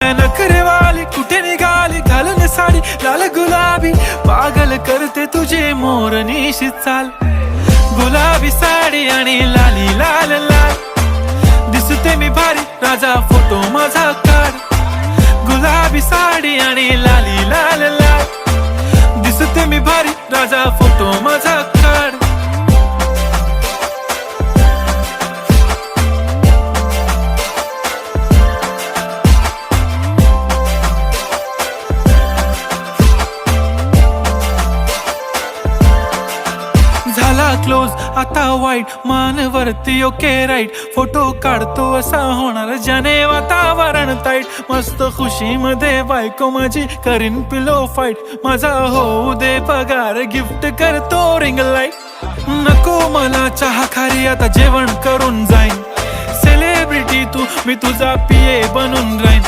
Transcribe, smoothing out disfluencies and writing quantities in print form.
नखरेवाली कुठे निघाली घालून साडी लाल गुलाबी, पागल करते तुझे मोरनीशी चाल. गुलाबी साडी आणि लाली लाल लाल, दिसते मी भारी राजा फोटो माझा काढ. गुलाबी साडी आणि लाली लाल लाल, दिसते मी भारी राजा फोटो माझा काढ. झाला क्लोज आता वाईट, मानवरती ओके राईट. फोटो काढतो असा होणार ज्याने वातावरण ताईट. मस्त खुशी मध्ये बायको माझी करीन पिलो फाईट. माझा होऊ दे पगार गिफ्ट करतो रिंग लाईट. नको मला चहा खारी आता जेवण करून जाईन. सेलिब्रिटी तू मी तुझा पिये बनून राहीन.